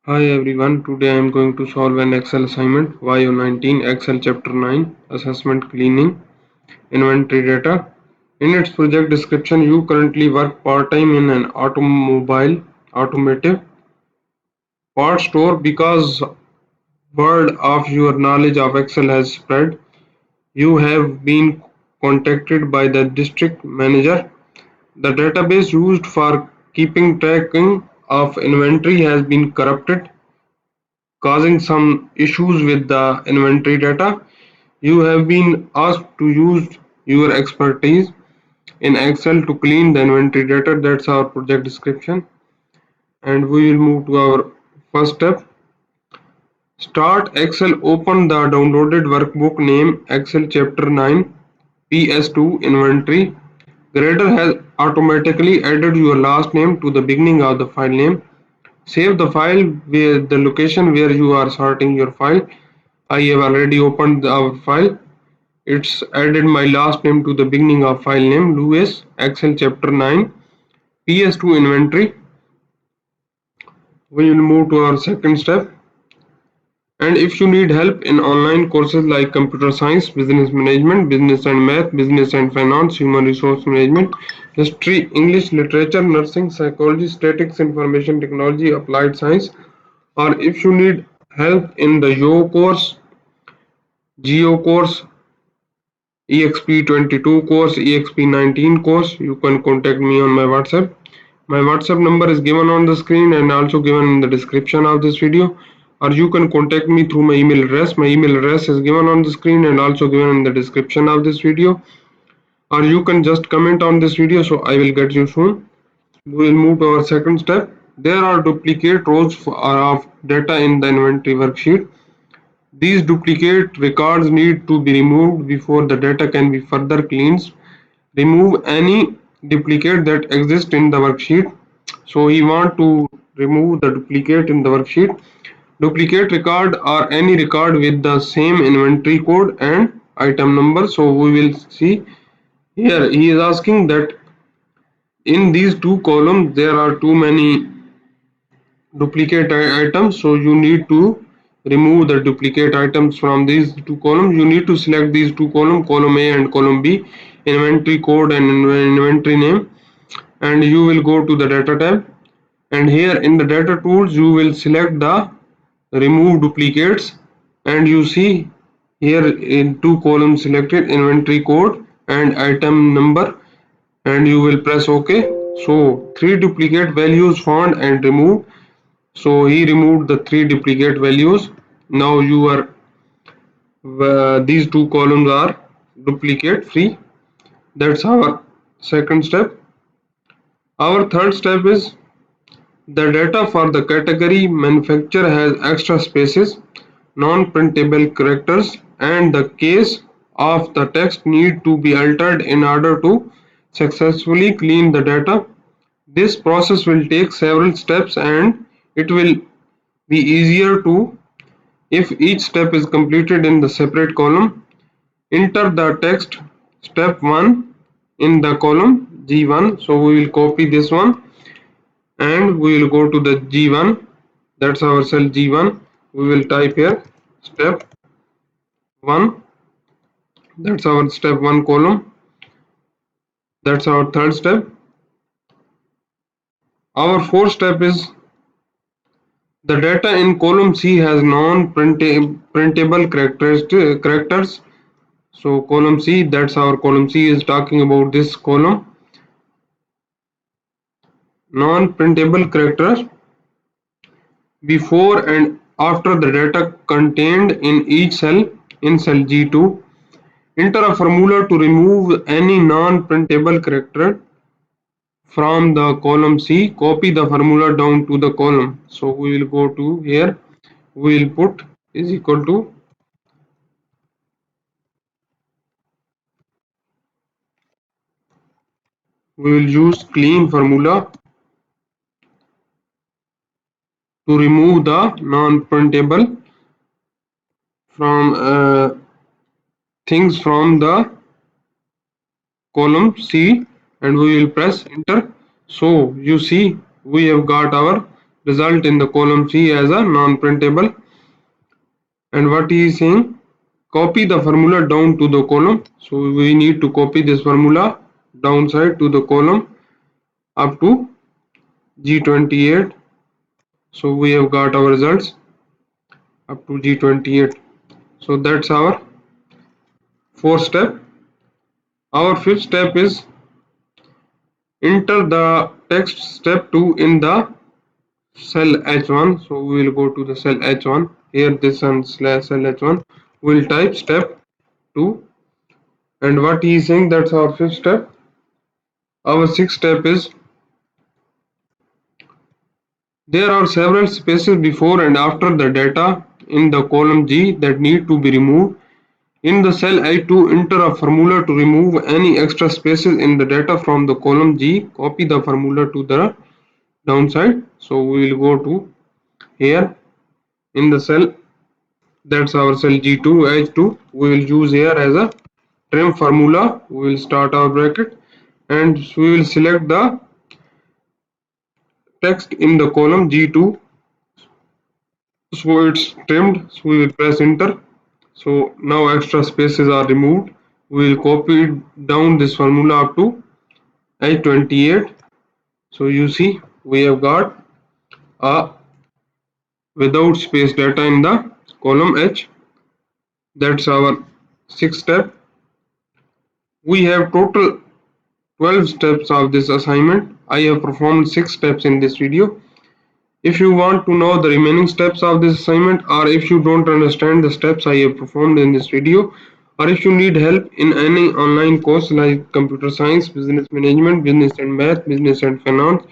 Hi everyone, today I am going to solve an Excel assignment YO19 Excel Chapter 9 Assessment Cleaning Inventory Data. In its project description, you currently work part-time in an automotive part store because word of your knowledge of Excel has spread. You have been contacted by the district manager. The database used for keeping tracking of inventory has been corrupted, causing some issues with the inventory data. You have been asked to use your expertise in Excel to clean the inventory data. That's our project description. And we will move to our first step. Start Excel. Open the downloaded workbook. Name Excel Chapter 9 PS2 Inventory. Grader has automatically added your last name to the beginning of the file name. Save the file where the location where you are sorting your file. I have already opened our file. It's added my last name to the beginning of file name Lewis Excel chapter 9 PS2 inventory. We will move to our second step. And if you need help in online courses like computer science, business management, business and math, business and finance, human resource management, history, English, literature, nursing, psychology, statistics, information technology, applied science, or if you need help in the YO course, GO course, EXP22 course, EXP19 course, you can contact me on my WhatsApp. My WhatsApp number is given on the screen and also given in the description of this video, or you can contact me through my email address. My email address is given on the screen and also given in the description of this video, or you can just comment on this video so I will get you soon. We will move to our second step. There are duplicate rows of data in the inventory worksheet. These duplicate records need to be removed before the data can be further cleansed. Remove any duplicate that exists in the worksheet. So we want to remove the duplicate in the worksheet. Duplicate record or any record with the same inventory code and item number. So we will see here he is asking that in these two columns there are too many duplicate items, so you need to remove the duplicate items from these two columns. You need to select these two columns, column A and column B, inventory code and inventory name, and you will go to the data tab, and here in the data tools you will select the remove duplicates, and you see here in two columns selected, inventory code and item number, and you will press OK. So three duplicate values found and removed. So he removed the three duplicate values. Now you are these two columns are duplicate free. That's our second step. Our third step is the data for the category manufacturer has extra spaces, non-printable characters, and the case of the text need to be altered in order to successfully clean the data. This process will take several steps and it will be easier to if each step is completed in the separate column. Enter the text step 1 in the column G1. So we will copy this one and we will go to the G1. That's our cell G1. We will type here step 1. That's our step 1 column. That's our third step. Our fourth step is the data in column C has non-printable characters. So column C, that's our column C is talking about this column. Non-printable characters before and after the data contained in each cell in cell G2. Enter a formula to remove any non-printable character from the column C. Copy the formula down to the column. So we will go to here. We will put is equal to, we will use clean formula to remove the non-printable from things from the column C, and we will press enter. So you see we have got our result in the column C as a non-printable. And what he is saying, copy the formula down to the column. So we need to copy this formula downside to the column up to G28. So we have got our results up to G28. So that's our fourth step. Our fifth step is enter the text step 2 in the cell H1. So we will go to the cell H1. Here this one slash cell H1. We'll type step 2. And what he is saying, that's our fifth step. Our sixth step is there are several spaces before and after the data in the column G that need to be removed. In the cell I2, enter a formula to remove any extra spaces in the data from the column G. Copy the formula to the downside. So we will go to here in the cell, that's our cell G2 H2. We will use here as a trim formula. We will start our bracket and we will select the text in the column G2. So it's trimmed. So we will press enter. So now extra spaces are removed. We will copy it down this formula up to H28. So you see we have got a without space data in the column H. That's our sixth step. We have total 12 steps of this assignment. I have performed 6 steps in this video. If you want to know the remaining steps of this assignment, or if you don't understand the steps I have performed in this video, or if you need help in any online course like computer science, business management, business and math, business and finance,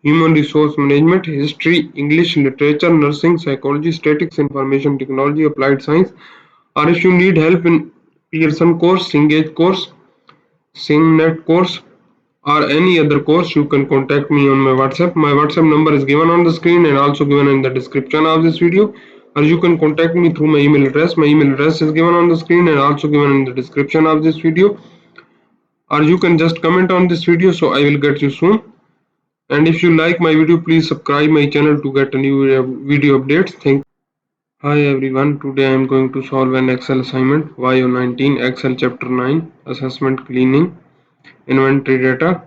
human resource management, history, English, literature, nursing, psychology, statistics, information technology, applied science, or if you need help in Pearson course, Cengage course, SingNet course, or any other course, you can contact me on my WhatsApp. My WhatsApp number is given on the screen and also given in the description of this video. Or you can contact me through my email address. My email address is given on the screen and also given in the description of this video. Or you can just comment on this video, so I will get you soon. And if you like my video, please subscribe my channel to get a new video updates. Thank Hi everyone, today I am going to solve an Excel assignment YO19 Excel chapter 9 assessment cleaning inventory data.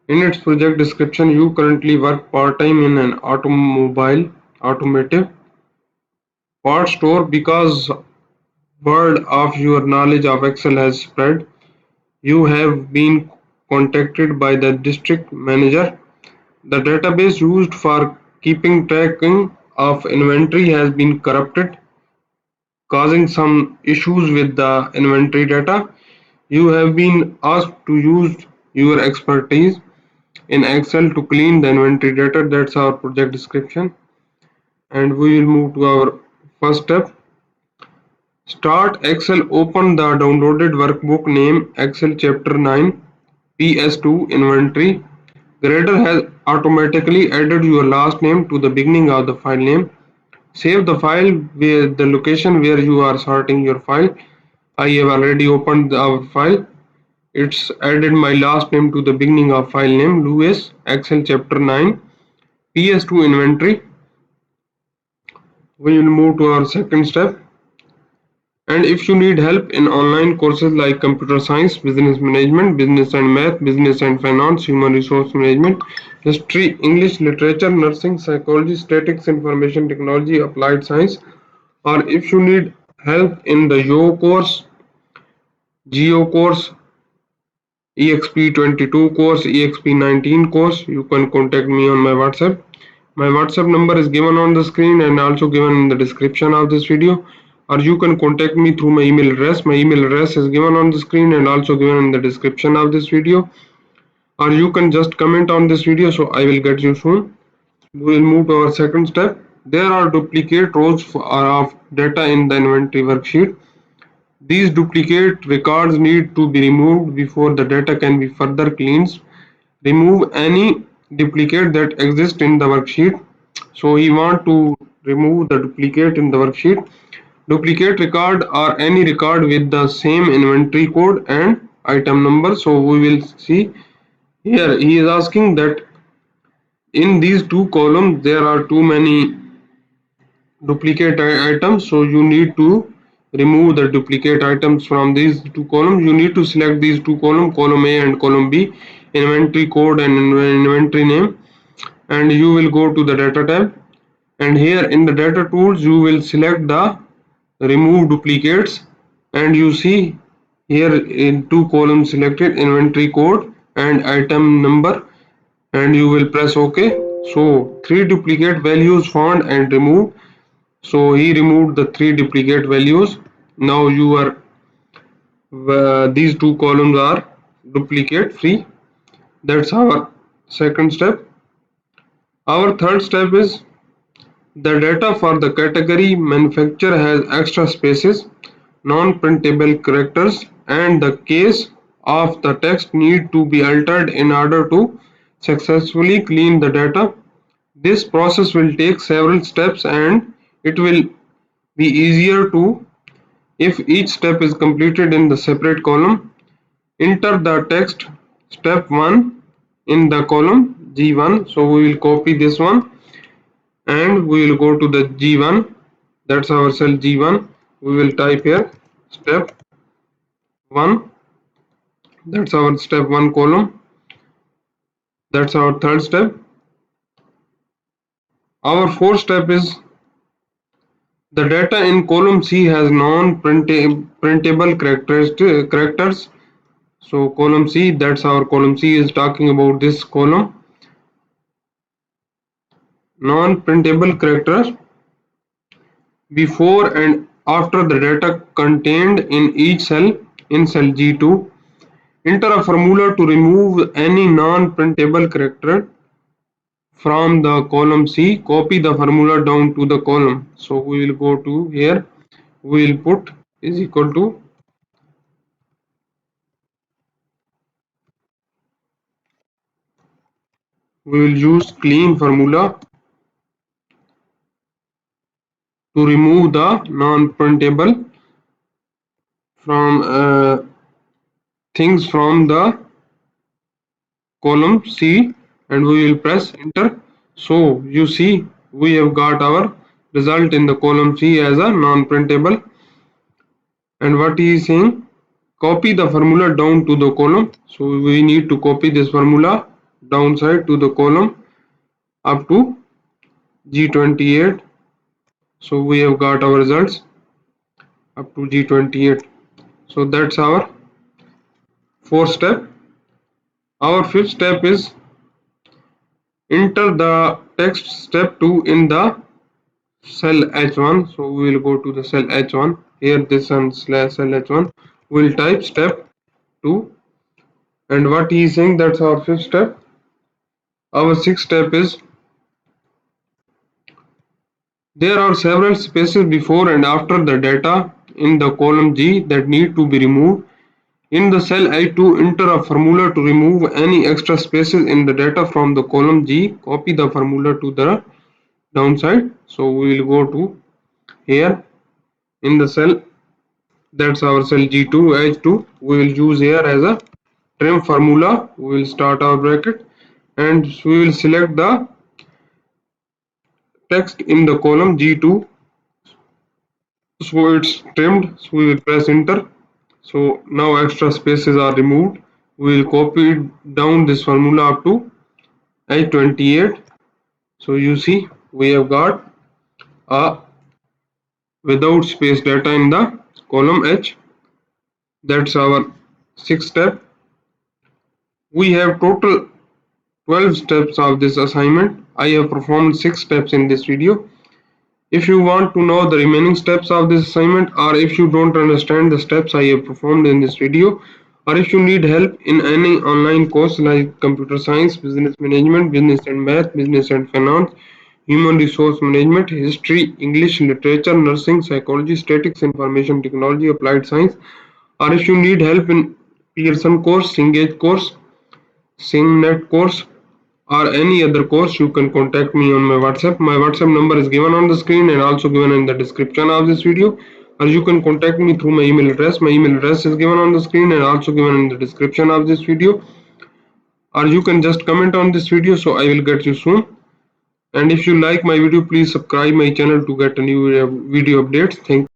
In its project description, you currently work part-time in an automotive part store. Because word of your knowledge of Excel has spread, you have been contacted by the district manager. The database used for keeping tracking of inventory has been corrupted, causing some issues with the inventory data. You have been asked to use your expertise in Excel to clean the inventory data. That's our project description. And we will move to our first step. Start Excel. Open the downloaded workbook. Name Excel chapter 9 PS2 inventory. Grader has automatically added your last name to the beginning of the file name. Save the file with the location where you are sorting your file. I have already opened our file. It's added my last name to the beginning of file name, Lewis, Excel chapter 9 PS2 inventory. We will move to our second step. And if you need help in online courses like computer science, business management, business and math, business and finance, human resource management, history, English, literature, nursing, psychology, statistics, information technology, applied science, or if you need help in the YO course, GO course, EXP22 course, EXP19 course, you can contact me on my WhatsApp. My WhatsApp number is given on the screen and also given in the description of this video. Or you can contact me through my email address. My email address is given on the screen and also given in the description of this video. Or you can just comment on this video, so I will get you soon. We will move to our second step. There are duplicate rows of data in the inventory worksheet. These duplicate records need to be removed before the data can be further cleansed. Remove any duplicate that exists in the worksheet. So we want to remove the duplicate in the worksheet. Duplicate record or any record with the same inventory code and item number. So we will see here he is asking that In these two columns there are too many duplicate items, so you need to remove the duplicate items from these two columns. You need to select these two columns, column A and column B, inventory code and inventory name, and you will go to the data tab, and here in the data tools you will select the remove duplicates, and you see here in two columns selected, inventory code and item number, and you will press OK. So three duplicate values found and removed. So he removed the three duplicate values. Now you are these two columns are duplicate free. That's our second step. Our third step is the data for the category manufacturer has extra spaces, non-printable characters, and the case of the text need to be altered in order to successfully clean the data. This process will take several steps, and it will be easier to if each step is completed in the separate column. Enter the text step 1 in the column G1. So we will copy this one and we will go to the G1. That's our cell G1. We will type here step 1. That's our step 1 column. That's our third step. Our fourth step is the data in column C has non-printable characters. So column C, that's our column C is talking about this column. Non-printable characters before and after the data contained in each cell in cell G2. Enter a formula to remove any non-printable character from the column C. Copy the formula down to the column. So we will go to here. We will put is equal to we will use clean formula to remove the non-printable from things from the column C, and we will press enter. So you see we have got our result in the column C as a non-printable, and what he is saying, copy the formula down to the column. So we need to copy this formula downside to the column up to G28. So we have got our results up to G28. So that's our fourth step. Our fifth step is enter the text step 2 in the cell H1. So we will go to the cell H1. Here this one slash cell H1. We will type step 2, and what he is saying, that's our fifth step. Our sixth step is there are several spaces before and after the data in the column G that need to be removed. In the cell I2, enter a formula to remove any extra spaces in the data from the column G. Copy the formula to the downside. So we will go to here in the cell, that's our cell G2 H2. We will use here as a trim formula. We will start our bracket and we will select the text in the column G2, so it's trimmed. So we will press enter. So now extra spaces are removed. We will copy down this formula up to H28. So you see we have got a without space data in the column H. That's our sixth step. We have total 12 steps of this assignment. I have performed 6 steps in this video. If you want to know the remaining steps of this assignment, or if you don't understand the steps I have performed in this video, or if you need help in any online course like computer science, business management, business and math, business and finance, human resource management, history, English, literature, nursing, psychology, statistics, information technology, applied science, or if you need help in Pearson course, Cengage course, SingNet course, or any other course, you can contact me on my WhatsApp. My WhatsApp number is given on the screen and also given in the description of this video. Or you can contact me through my email address. My email address is given on the screen and also given in the description of this video. or you can just comment on this video, so I will get you soon. And if you like my video, please subscribe my channel to get a new video updates. Thank